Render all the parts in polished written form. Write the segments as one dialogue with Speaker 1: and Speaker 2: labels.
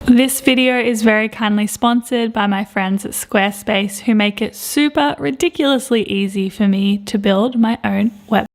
Speaker 1: This video is very kindly sponsored by my friends at Squarespace, who make it super ridiculously easy for me to build my own website.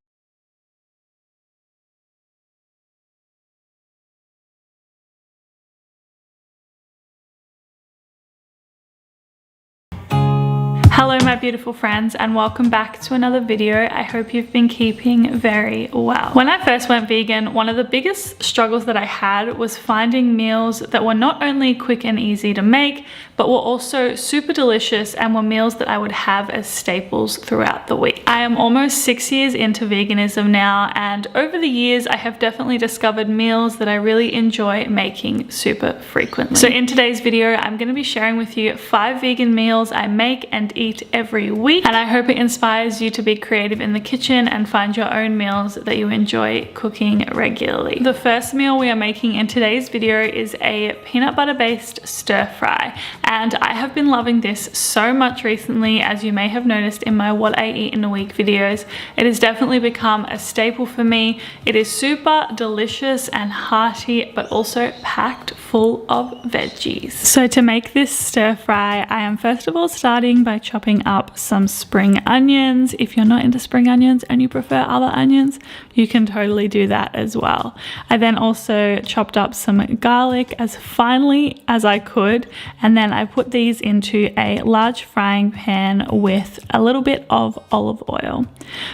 Speaker 1: Hello my beautiful friends, and welcome back to another video. I hope you've been keeping very well. When I first went vegan, one of the biggest struggles that I had was finding meals that were not only quick and easy to make, but were also super delicious and were meals that I would have as staples throughout the week. I am almost 6 years into veganism now, and over the years I have definitely discovered meals that I really enjoy making super frequently. So in today's video, I'm going to be sharing with you 5 vegan meals I make and eat every week, and I hope it inspires you to be creative in the kitchen and find your own meals that you enjoy cooking regularly. The first meal we are making in today's video is a peanut butter based stir fry, and I have been loving this so much recently, as you may have noticed in my what I eat in a week videos. It has definitely become a staple for me. It is super delicious and hearty, but also packed full of veggies. So to make this stir fry, I am first of all starting by chopping up some spring onions. If you're not into spring onions and you prefer other onions, you can totally do that as well. I then also chopped up some garlic as finely as I could, and then I put these into a large frying pan with a little bit of olive oil.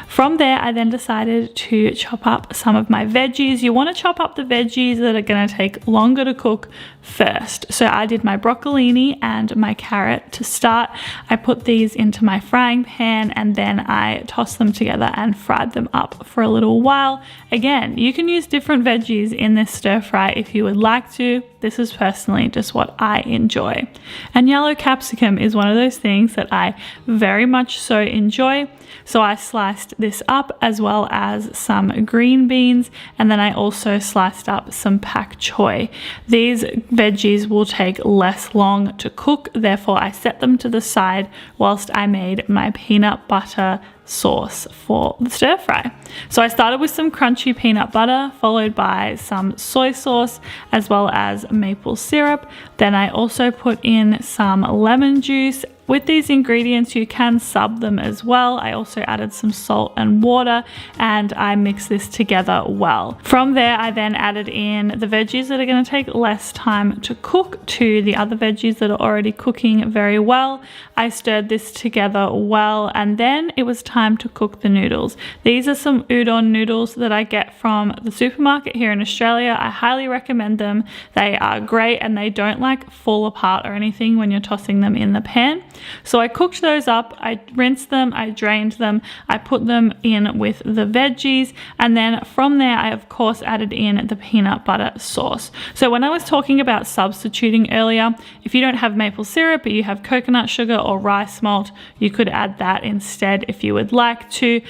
Speaker 1: From there, I then decided to chop up some of my veggies. You want to chop up the veggies that are going to take longer to cook first. So I did my broccolini and my carrot to start. I put these into my frying pan, and then I tossed them together and fried them up for a little while. Again, you can use different veggies in this stir fry if you would like to. This is personally just what I enjoy. And yellow capsicum is one of those things that I very much so enjoy. So I sliced this up, as well as some green beans, and then I also sliced up some pak choy. These veggies will take less long to cook, therefore I set them to the side whilst I made my peanut butter sauce for the stir fry. So I started with some crunchy peanut butter, followed by some soy sauce, as well as maple syrup. Then I also put in some lemon juice. With these ingredients, you can sub them as well. I also added some salt and water, and I mixed this together well. From there, I then added in the veggies that are going to take less time to cook to the other veggies that are already cooking very well. I stirred this together well, and then it was time to cook the noodles. These are some udon noodles that I get from the supermarket here in Australia. I highly recommend them. They are great, and they don't like fall apart or anything when you're tossing them in the pan. So I cooked those up, I rinsed them, I drained them, I put them in with the veggies, and then from there I of course added in the peanut butter sauce. So when I was talking about substituting earlier, if you don't have maple syrup but you have coconut sugar or rice malt, you could add that instead if you would like to.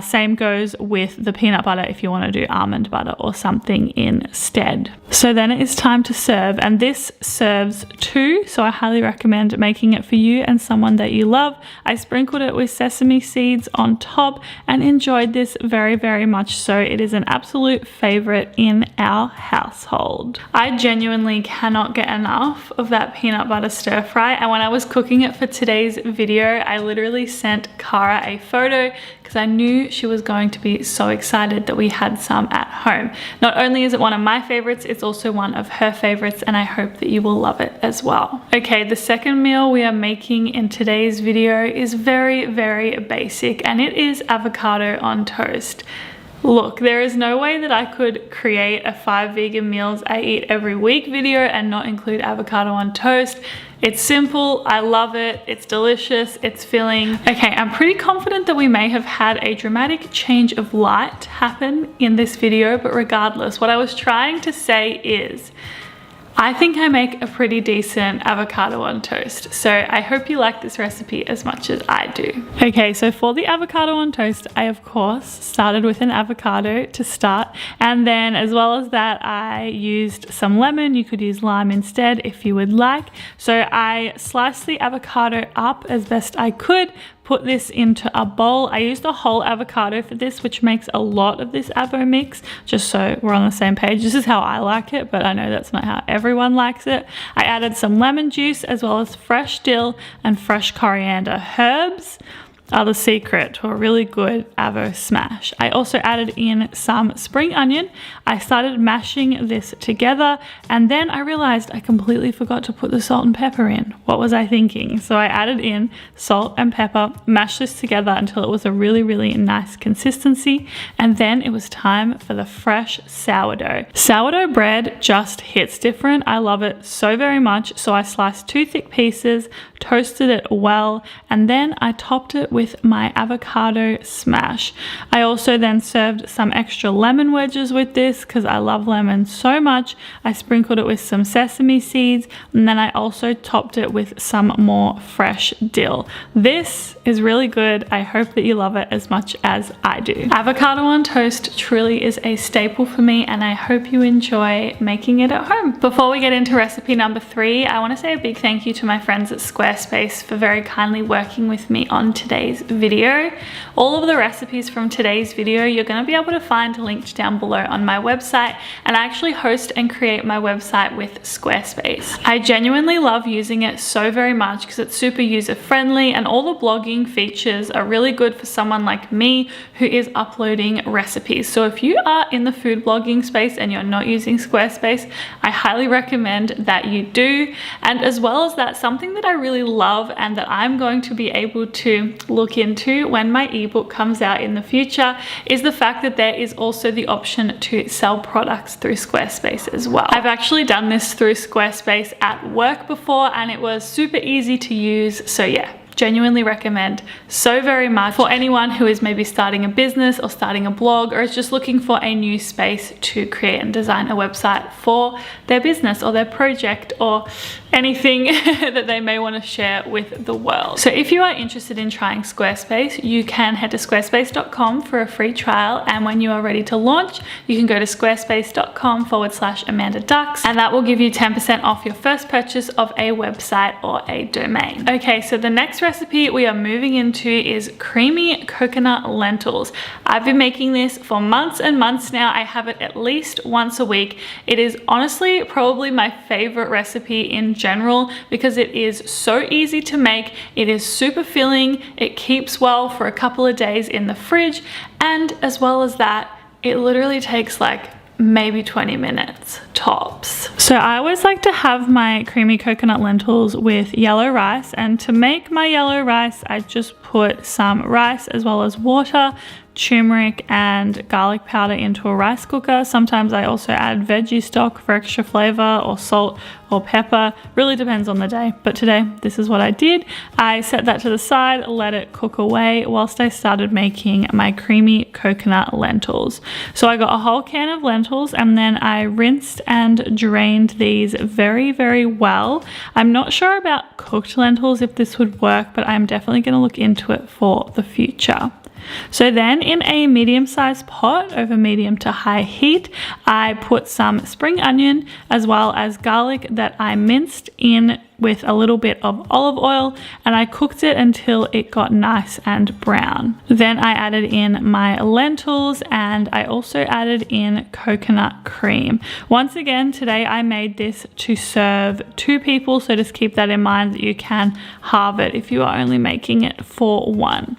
Speaker 1: Same goes with the peanut butter if you want to do almond butter or something instead. So then it is time to serve, and this serves 2, so I highly recommend making it for you and someone that you love. I sprinkled it with sesame seeds on top and enjoyed this very, very much so. It is an absolute favorite in our household. I genuinely cannot get enough of that peanut butter stir fry, and when I was cooking it for today's video, I literally sent Cara a photo because I knew she was going to be so excited that we had some at home. Not only is it one of my favorites, it's also one of her favorites, and I hope that you will love it as well. Okay, the second meal we are making in today's video is very, very basic, and it is avocado on toast. Look, there is no way that I could create a 5 vegan meals I eat every week video and not include avocado on toast. It's simple, I love it, it's delicious, it's filling. Okay, I'm pretty confident that we may have had a dramatic change of light happen in this video, but regardless, what I was trying to say is, I think I make a pretty decent avocado on toast, so I hope you like this recipe as much as I do. Okay, so for the avocado on toast, I of course started with an avocado to start, and then as well as that, I used some lemon. You could use lime instead if you would like. So I sliced the avocado up as best I could, put this into a bowl. I used a whole avocado for this, which makes a lot of this avo mix, just so we're on the same page. This is how I like it, but I know that's not how everyone likes it. I added some lemon juice as well as fresh dill and fresh coriander. Herbs are the secret to a really good avo smash. I also added in some spring onion. I started mashing this together, and then I realized I completely forgot to put the salt and pepper in. What was I thinking? So I added in salt and pepper, mashed this together until it was a really, really nice consistency, and then it was time for the fresh sourdough. Sourdough bread just hits different. I love it so very much. So I sliced 2 thick pieces, toasted it well, and then I topped it with my avocado smash. I also then served some extra lemon wedges with this because I love lemon so much. I sprinkled it with some sesame seeds, and then I also topped it with some more fresh dill. This is really good. I hope that you love it as much as I do. Avocado on toast truly is a staple for me, and I hope you enjoy making it at home. Before we get into recipe number 3, I want to say a big thank you to my friends at Squarespace for very kindly working with me on today's video. All of the recipes from today's video you're going to be able to find linked down below on my website, and I actually host and create my website with Squarespace. I genuinely love using it so very much because it's super user friendly, and all the blogging features are really good for someone like me who is uploading recipes. So if you are in the food blogging space and you're not using Squarespace, I highly recommend that you do. And as well as that, something that I really love and that I'm going to be able to look into when my ebook comes out in the future is the fact that there is also the option to sell products through Squarespace as well. I've actually done this through Squarespace at work before, and it was super easy to use. So yeah, genuinely recommend so very much for anyone who is maybe starting a business or starting a blog, or is just looking for a new space to create and design a website for their business or their project or anything that they may want to share with the world. So if you are interested in trying Squarespace, you can head to squarespace.com for a free trial, and when you are ready to launch, you can go to squarespace.com/Amanda Dux, and that will give you 10% off your first purchase of a website or a domain. Okay, so the next recipe we are moving into is creamy coconut lentils. I've been making this for months and months now. I have it at least once a week. It is honestly probably my favorite recipe in general because it is so easy to make. It is super filling. It keeps well for a couple of days in the fridge, and as well as that, it literally takes like maybe 20 minutes tops. So I always like to have my creamy coconut lentils with yellow rice, and to make my yellow rice I just put some rice as well as water, turmeric and garlic powder into a rice cooker. Sometimes I also add veggie stock for extra flavor, or salt or pepper. Really depends on the day, but today this is what I did. I set that to the side, let it cook away whilst I started making my creamy coconut lentils. So I got a whole can of lentils, and then I rinsed and drained these very, very well. I'm not sure about cooked lentils if this would work, but I'm definitely going to look into it for the future. So then in a medium-sized pot over medium to high heat, I put some spring onion as well as garlic that I minced in with a little bit of olive oil, and I cooked it until it got nice and brown. Then I added in my lentils, and I also added in coconut cream. Once again, today I made this to serve 2 people, so just keep that in mind that you can halve it if you are only making it for 1.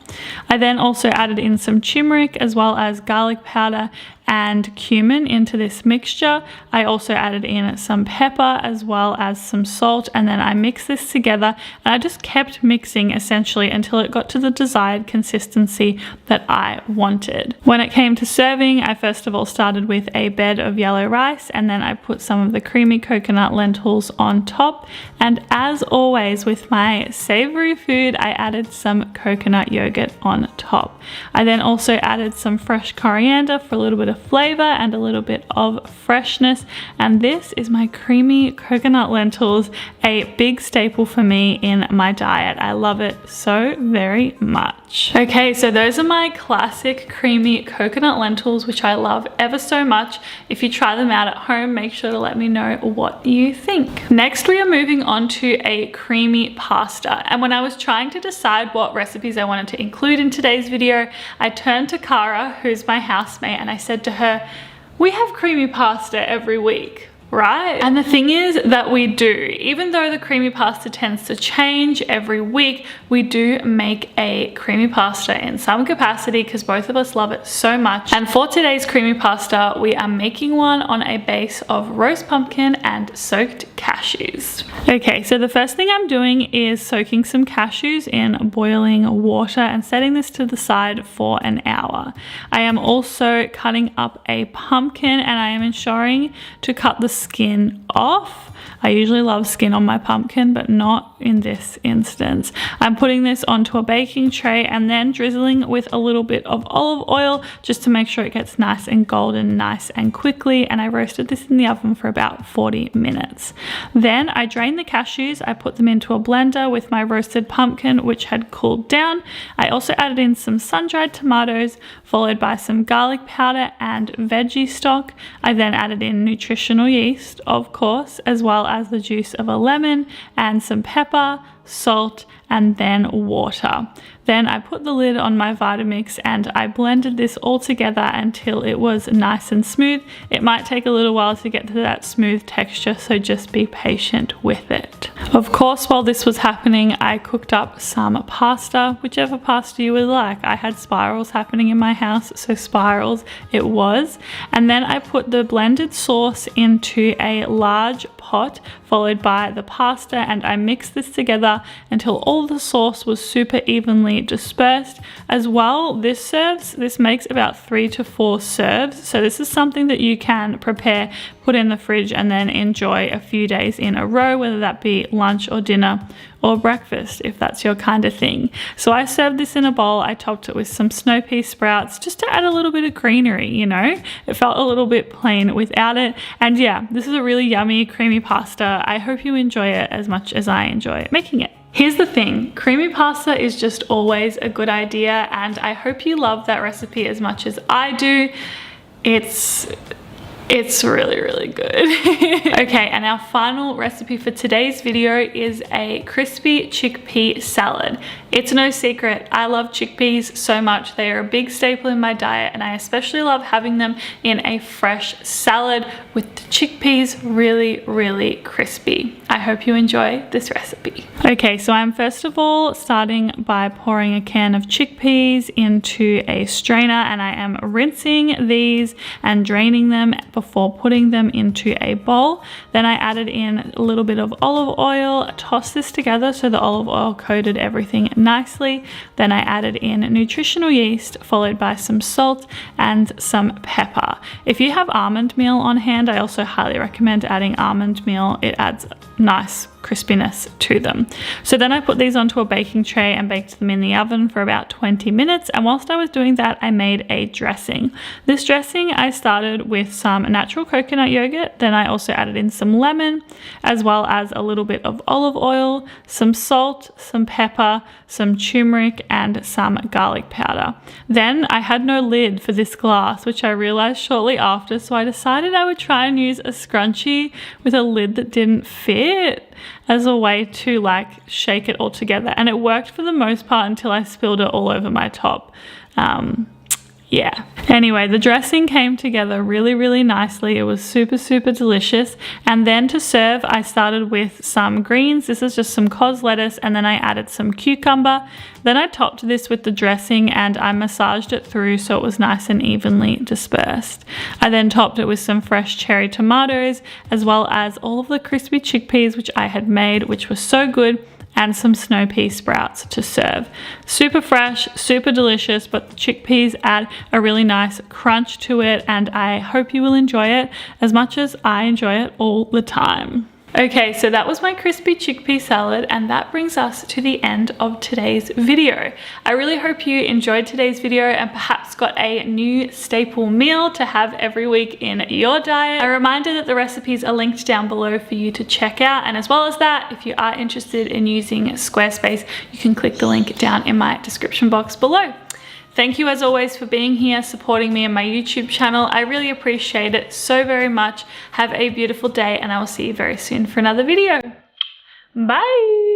Speaker 1: I then also added in some turmeric as well as garlic powder and cumin into this mixture. I also added in some pepper as well as some salt, and then I mixed this together, and I just kept mixing essentially until it got to the desired consistency that I wanted. When it came to serving, I first of all started with a bed of yellow rice, and then I put some of the creamy coconut lentils on top, and as always with my savory food, I added some coconut yogurt on top. I then also added some fresh coriander for a little bit of flavor and a little bit of freshness. And this is my creamy coconut lentils, a big staple for me in my diet. I love it so very much. Okay, so those are my classic creamy coconut lentils, which I love ever so much. If you try them out at home, make sure to let me know what you think. Next, we are moving on to a creamy pasta. And when I was trying to decide what recipes I wanted to include in today's video, I turned to Cara, who's my housemate, and I said to her, we have creamy pasta every week, right? And the thing is that we do. Even though the creamy pasta tends to change every week, we do make a creamy pasta in some capacity because both of us love it so much. And for today's creamy pasta, we are making one on a base of roast pumpkin and soaked cashews. Okay, so the first thing I'm doing is soaking some cashews in boiling water and setting this to the side for an hour. I am also cutting up a pumpkin and I am ensuring to cut the skin off. I usually love skin on my pumpkin, but not in this instance. I'm putting this onto a baking tray and then drizzling with a little bit of olive oil just to make sure it gets nice and golden, nice and quickly. And I roasted this in the oven for about 40 minutes. Then I drained the cashews. I put them into a blender with my roasted pumpkin, which had cooled down. I also added in some sun-dried tomatoes, followed by some garlic powder and veggie stock. I then added in nutritional yeast, of course, as well as the juice of a lemon and some pepper, salt, and then water. Then I put the lid on my Vitamix and I blended this all together until it was nice and smooth. It might take a little while to get to that smooth texture, so just be patient with it. Of course, while this was happening, I cooked up some pasta, whichever pasta you would like. I had spirals happening in my house, so spirals it was. And then I put the blended sauce into a large pot, followed by the pasta, and I mixed this together until all the sauce was super evenly dispersed. As well, this makes about 3 to 4 serves, so this is something that you can prepare, put in the fridge, and then enjoy a few days in a row, whether that be lunch or dinner or breakfast, if that's your kind of thing. So I served this in a bowl. I topped it with some snow pea sprouts just to add a little bit of greenery, you know? It felt a little bit plain without it. And yeah, this is a really yummy creamy pasta. I hope you enjoy it as much as I enjoy making it. Here's the thing, creamy pasta is just always a good idea, and I hope you love that recipe as much as I do. It's really, really good. Okay, and our final recipe for today's video is a crispy chickpea salad. It's no secret, I love chickpeas so much. They are a big staple in my diet, and I especially love having them in a fresh salad with the chickpeas really, really crispy. I hope you enjoy this recipe. Okay, so I'm first of all starting by pouring a can of chickpeas into a strainer, and I am rinsing these and draining them before putting them into a bowl. Then I added in a little bit of olive oil, tossed this together so the olive oil coated everything nicely. Then I added in nutritional yeast, followed by some salt and some pepper. If you have almond meal on hand, I also highly recommend adding almond meal. It adds nice crispiness to them. So then I put these onto a baking tray and baked them in the oven for about 20 minutes. And whilst I was doing that, I made a dressing. This dressing, I started with some natural coconut yogurt. Then I also added in some lemon, as well as a little bit of olive oil, some salt, some pepper, some turmeric, and some garlic powder. Then I had no lid for this glass, which I realized shortly after. So I decided I would try and use a scrunchie with a lid that didn't fit as a way to like shake it all together, and it worked for the most part until I spilled it all over my top. Yeah. Anyway, the dressing came together really, really nicely. It was super, super delicious. And then to serve, I started with some greens. This is just some cos lettuce, and then I added some cucumber. Then I topped this with the dressing and I massaged it through so it was nice and evenly dispersed. I then topped it with some fresh cherry tomatoes, as well as all of the crispy chickpeas which I had made, which was so good, and some snow pea sprouts to serve. Super fresh, super delicious, but the chickpeas add a really nice crunch to it, and I hope you will enjoy it as much as I enjoy it all the time. Okay, so that was my crispy chickpea salad, and that brings us to the end of today's video. I really hope you enjoyed today's video and perhaps got a new staple meal to have every week in your diet. A reminder that the recipes are linked down below for you to check out, and as well as that, if you are interested in using Squarespace, you can click the link down in my description box below. Thank you as always for being here, supporting me and my YouTube channel. I really appreciate it so very much. Have a beautiful day, and I will see you very soon for another video. Bye!